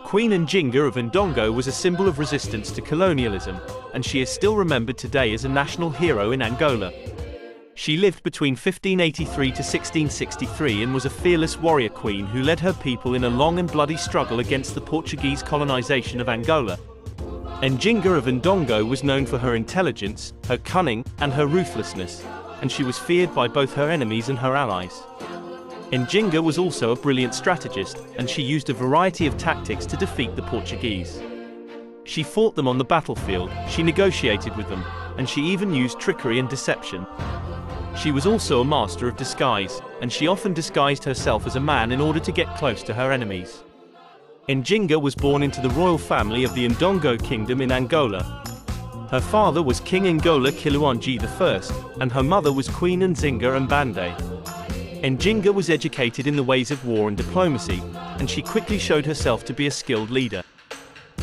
Queen Njinga of Ndongo was a symbol of resistance to colonialism, and she is still remembered today as a national hero in Angola. She lived between 1583 to 1663 and was a fearless warrior queen who led her people in a long and bloody struggle against the Portuguese colonization of Angola. Njinga of Ndongo was known for her intelligence, her cunning, and her ruthlessness, and she was feared by both her enemies and her allies. Njinga was also a brilliant strategist, and she used a variety of tactics to defeat the Portuguese. She fought them on the battlefield, she negotiated with them, and she even used trickery and deception. She was also a master of disguise, and she often disguised herself as a man in order to get close to her enemies. Njinga was born into the royal family of the Ndongo Kingdom in Angola. Her father was King Angola Kiluanji I, and her mother was Queen Nzinga Mbande. Njinga was educated in the ways of war and diplomacy, and she quickly showed herself to be a skilled leader.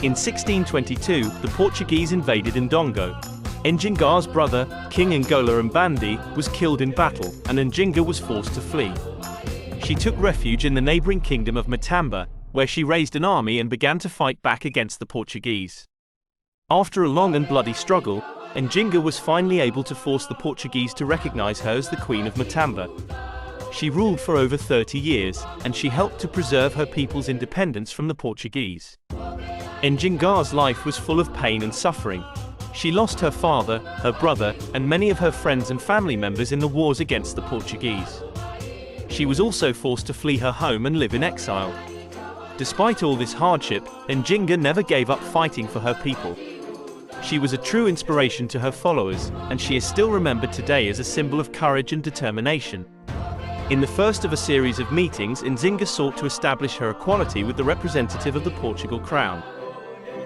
In 1622, the Portuguese invaded Ndongo. Njinga's brother, King Angola Mbande, was killed in battle, and Njinga was forced to flee. She took refuge in the neighboring kingdom of Matamba, where she raised an army and began to fight back against the Portuguese. After a long and bloody struggle, Njinga was finally able to force the Portuguese to recognize her as the Queen of Matamba. She ruled for over 30 years, and she helped to preserve her people's independence from the Portuguese. Njinga's life was full of pain and suffering. She lost her father, her brother, and many of her friends and family members in the wars against the Portuguese. She was also forced to flee her home and live in exile. Despite all this hardship, Njinga never gave up fighting for her people. She was a true inspiration to her followers, and she is still remembered today as a symbol of courage and determination. In the first of a series of meetings, Nzinga sought to establish her equality with the representative of the Portugal crown.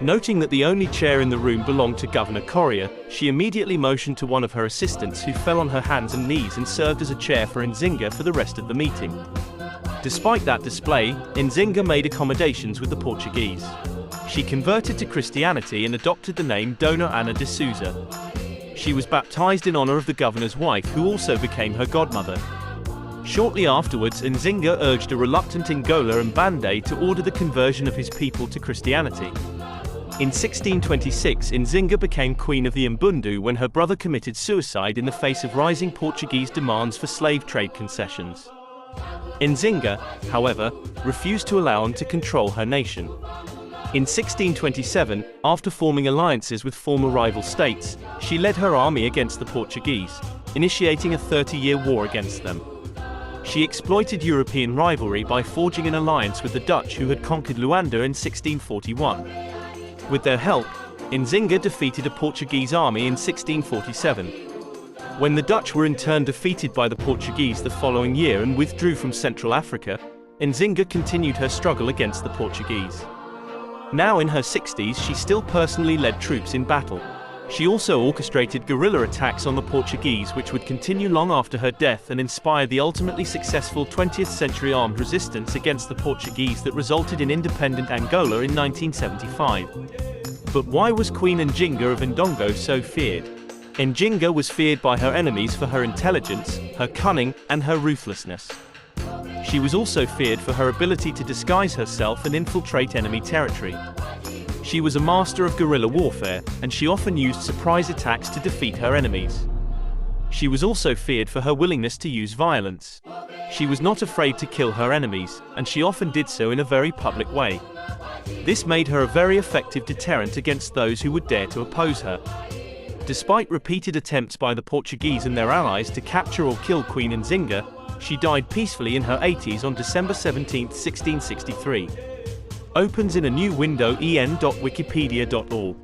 Noting that the only chair in the room belonged to Governor Correa, she immediately motioned to one of her assistants, who fell on her hands and knees and served as a chair for Nzinga for the rest of the meeting. Despite that display, Nzinga made accommodations with the Portuguese. She converted to Christianity and adopted the name Dona Ana de Souza. She was baptized in honor of the governor's wife, who also became her godmother. Shortly afterwards, Nzinga urged a reluctant Angola Mbande to order the conversion of his people to Christianity. In 1626, Nzinga became Queen of the Mbundu when her brother committed suicide in the face of rising Portuguese demands for slave trade concessions. Nzinga, however, refused to allow him to control her nation. In 1627, after forming alliances with former rival states, she led her army against the Portuguese, initiating a 30-year war against them. She exploited European rivalry by forging an alliance with the Dutch, who had conquered Luanda in 1641. With their help, Nzinga defeated a Portuguese army in 1647. When the Dutch were in turn defeated by the Portuguese the following year and withdrew from Central Africa, Nzinga continued her struggle against the Portuguese. Now in her 60s, she still personally led troops in battle. She also orchestrated guerrilla attacks on the Portuguese, which would continue long after her death and inspired the ultimately successful 20th century armed resistance against the Portuguese that resulted in independent Angola in 1975. But why was Queen Njinga of Ndongo so feared? Njinga was feared by her enemies for her intelligence, her cunning, and her ruthlessness. She was also feared for her ability to disguise herself and infiltrate enemy territory. She was a master of guerrilla warfare, and she often used surprise attacks to defeat her enemies. She was also feared for her willingness to use violence. She was not afraid to kill her enemies, and she often did so in a very public way. This made her a very effective deterrent against those who would dare to oppose her. Despite repeated attempts by the Portuguese and their allies to capture or kill Queen Nzinga, she died peacefully in her 80s on December 17, 1663. Opens in a new window en.wikipedia.org.